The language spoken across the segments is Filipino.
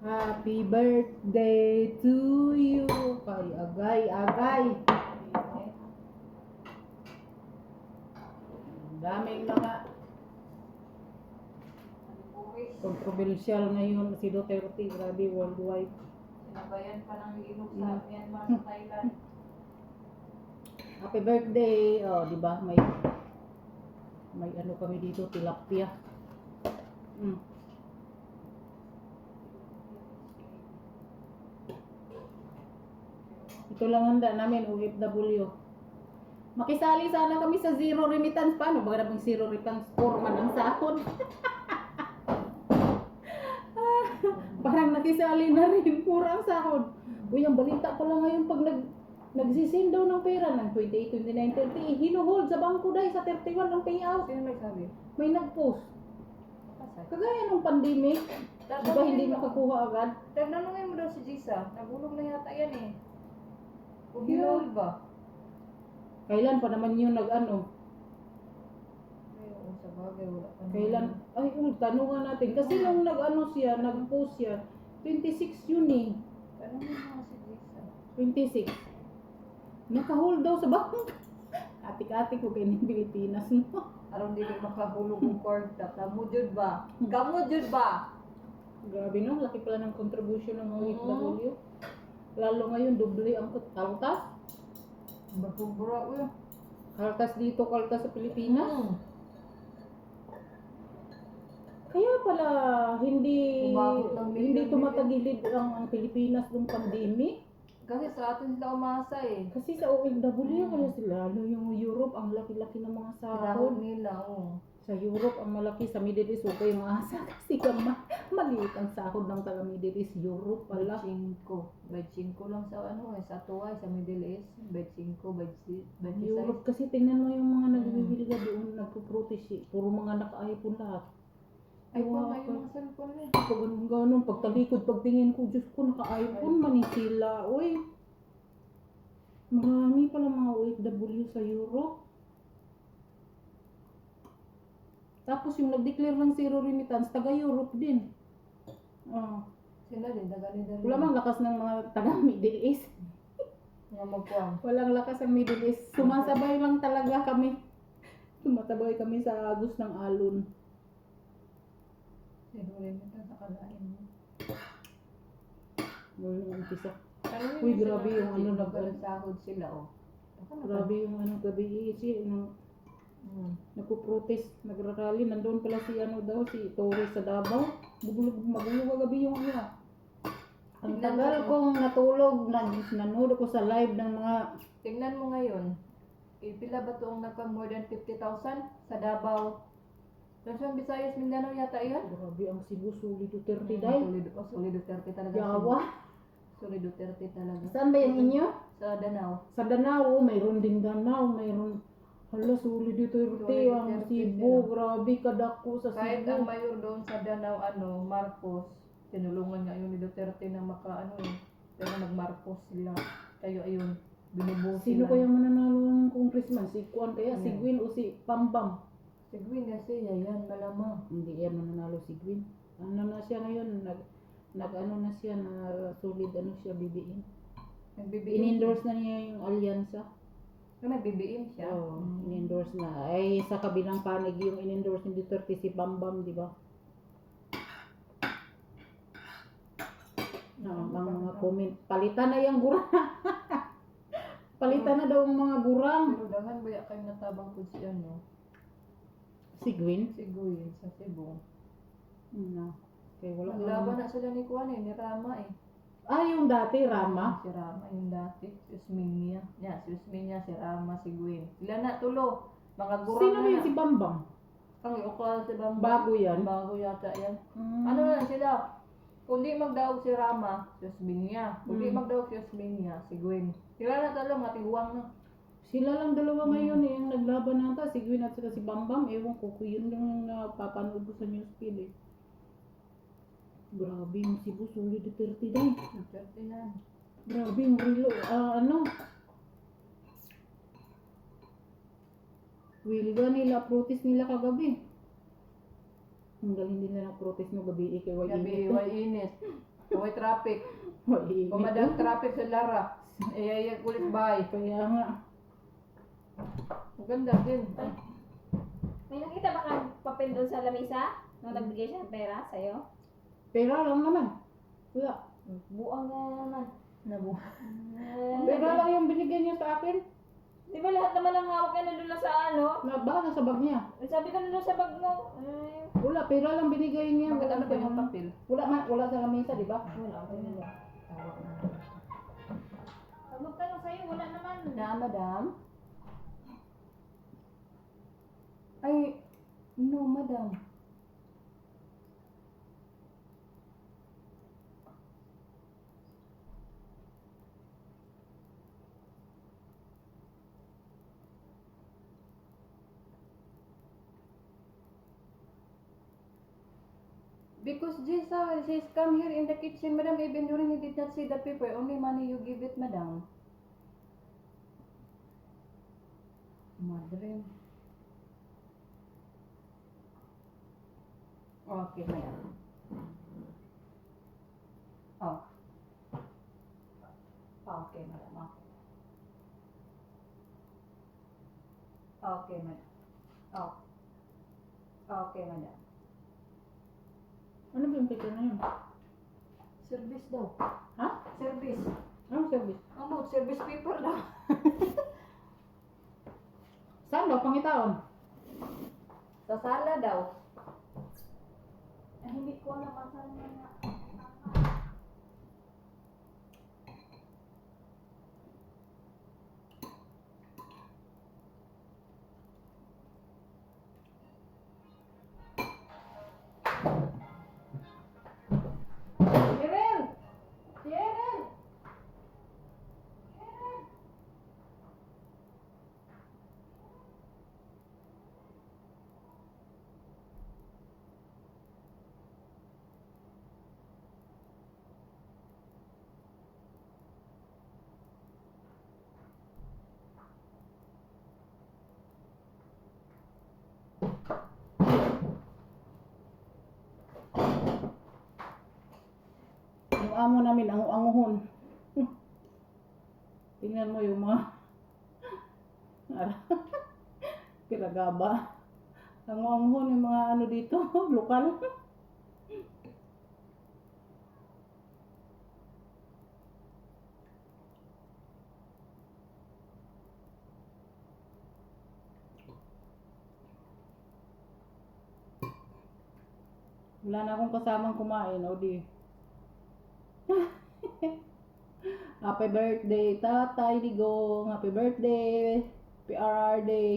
Happy birthday to you. Kay agay. Daming mga kontrobersyal ngayon si Duterte, grabe worldwide. Sinabayan pa ng ilog sa Myanmar sa Thailand. Happy birthday. Oh, di ba? May ano kami dito, tilapia. Ito lang handa namin, OFW. Makisali sana kami sa zero remittance. Paano ba namang zero remittance? 4 man ang sahod. Parang nakisali na rin, kurang sahod. Uy, ang balita pala ngayon pag nagsisend daw ng pera ng 28, 29, 30, hinuhold sa bangko dahil sa 31 ang payout. Sino may sabi? May nag-post. Pasay. Kagaya ng pandemic, di ba hindi makakuha agad? Tanungin mo daw si Jisa. Nagulong na yata yan eh. Kung Yeah. hinuhold ba? Kailan pa naman yun nag-ano? Ay, oo, sa bagay. Wala pa naman. Kailan? Ay, tanungan natin. Kasi nung nag-ano siya, nag-post siya, 26 yun eh. Tanungin mo si Jisa. 26. Nakahold daw sa bangko. Atik-atik ko kayo ng Pilipinas, no? Aron dili makahulog ng kwarta. Kamu jud ba? Kamu jud ba? Grabe no, laki pala ng contribution ng mga OFW. Lalo ngayon, doble ang kaltas. Bagubra uy. Kaltas dito, kaltas sa Pilipinas. Kaya pala hindi Umabot ng hindi milyon-milyon. tumatagilid ang Pilipinas ng pandemic. Kasi sa atin sila umasa eh. Kasi sa OFW wala sila. Lalo yung Europe, ang laki-laki ng mga Sinahod sahod. nila oh. Sa Europe, ang malaki. Sa Middle East, huwag kayong maasa. Kasi maliit ang sahod ng taga Middle East. Europe pala. By 5 lang sa ano eh, sa Tuway, sa Middle East. By 5, by 6. Europe kasi tingnan mo yung mga nagbibilga doon, nagpo-protest. Puro mga naka-iPhone lahat. Ay pa nga yung mga cellphone eh. Pag ganun, pagtalikod, pagtingin ko, Diyos ko, naka-iPhone, manisila. Uy, marami pala mga OFW sa Europe. Tapos yung nag-declare ng zero remittance, taga-Europe din. Sila din, dagani-dagani. Wala mang lakas ng mga taga-Middle East. Nga magkuang. Walang lakas ang Middle East. Sumasabay lang talaga kami. Sumasabay kami sa agos ng alon. Sino rin ito sa kalain mo. Yung umpisa. Ano Uy, grabe yung ano na sahod sila oh. Grabe yung ano gabi nagpo-protest, nagrarally, nandoon pala si ano daw, si Torres sa Davao. Magulo kagabi yung ano. Ang tagal kong natulog, nanood ako sa live ng mga... Tingnan mo ngayon, pila ba ito ang nagka more than 50,000 sa Davao? Luzon, Visayas, Mindanao yata yan? Grabe ang Cebu, Suli Duterte dahil. Solid Duterte talaga. Jawa. Solid Duterte talaga. Saan ba yung inyo? Sa Danao. Sa Danao, mayroon din Danao, mayroon... Hala, Suli Duterte, Suli ang Duterte Cebu, sila. grabe kadako sa Kahit ang Cebu. mayor doon sa Danao, Marcos, tinulungan nga yun ni Duterte na pero nag-Marcos sila. Kayo ayun, binubuo Sino sila. kaya mananalo ng congressman? Si Juan kaya, si Ano? Gwin o si Pambam? Si Gwyn kasi, yan, malamang. Hindi yan mananalo si Gwin. Ano na siya ngayon? Nag-ano na siya, na solid ano siya, BBM. Nag-BBM. In-endorse na niya yung alyansa. Nag-BBM siya. Oo, in-endorse na. Ay, sa kabilang panig yung in-endorse ni Duterte si Bambam, di ba? Ang mga comment, palitan na yung gurang. Palitan na daw ang mga gurang. Pero dahan ba kayo natabang ko si ano? Si Gwin? Si Gwyn sa Cebu. No. Okay, wala Naglaban na sila ni Kuan ni Rama eh. Ah, yung dati, Rama. Si Rama yung dati. Si Usminia. Si Usminia, si Rama, si Gwyn. Sila na tulo. Mga gurang Sino na ba yun na. si Bambam? Ang ukal si Bamba. Bago yan? Bago yata yan. Mm. Ano na sila? Kung di magdaog si Rama, si Usminia. Kung di magdaog si Usminia, si Gwyn. Sila na talo, matiguang na. Sila lang dalawa ngayon eh, yung naglaban nata, si Gwyn at saka si Bambam. Ewan ko, kung yun yung napapanood ko sa newsfeed eh. Grabe yung Cebu, Suli Duterte din. Duterte yan. Grabe yung relo, ano. Wilga nila, protest nila kagabi. Ang galing din nila ng protest no gabi, kay Gabi, Init. init. Kung may traffic. Mainit. Kung madang traffic sa Lara. Ulit bay. Kaya nga. Maganda din. May nakita ba kang papel doon sa lamisa? Nung nagbigay siya ng pera sa'yo? Pera lang naman. Wala. Buang na naman. Nabu. Pera lang yung binigyan niya sa akin. Di ba lahat naman ang hawak niya nandun lang sa ano? Baka nasa bag niya. Sabi ko nandun sa bag mo. Wala, pera lang binigay niya. Bakit ano ba sa- yung papel? Wala sa lamesa, di ba? Wala ko nila. Pag magtanong sa'yo, wala naman. Na, madam? Ay, no, madam. Because Jessa says, come here in the kitchen, madam. Even during he did not see the paper, only money you give it, madam. Madre. Okay, madam. Oh. Okay, madam. Okay, madam. Oh. Okay, madam. Ano ba yung picture na yun? Service daw. Ha? Service. Anong service? Ano? Service paper daw. Saan daw? Pangitaon? Sa sala daw. Hindi ko alam ang saan na. Cheryl! Cheryl! Yung amo namin, anguhon. Tingnan mo yung mga piragaba. Anguhon yung mga ano dito, lokal. Wala na akong kasamang kumain, o di. Happy birthday, Tatay Digong. Happy birthday, PRR Day.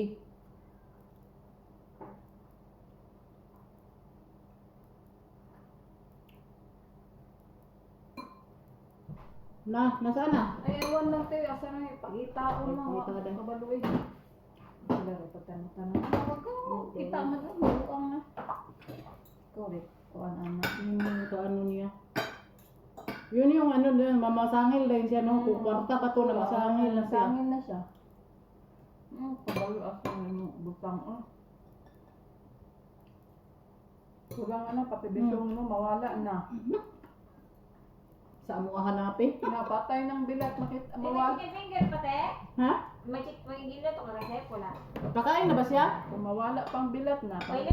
Nasaan na? Ay, ewan lang tayo. Asa na yung pagitaon Ay, mo. pagitaon na. Kabaluin. Wala rin pagtanong-tanong. Tawag ko. Kita man lang. Buang na. Correct. Kuan anak. Yung ito ano niya. Yun yung ano din, mamasangil din siya, no? Kwarta pa to na masangil na siya. Masangil na siya. Kabalo asa na yung butang. Kulang na. Papibisong mo. Mawala na. Sa mo hanapin? Pinapatay ng bilat. Makita. May Mawala. chicken finger pa, te? Ha? May gila to, karasep, wala. Kakain na ba siya? Kung mawala pang bilat na. May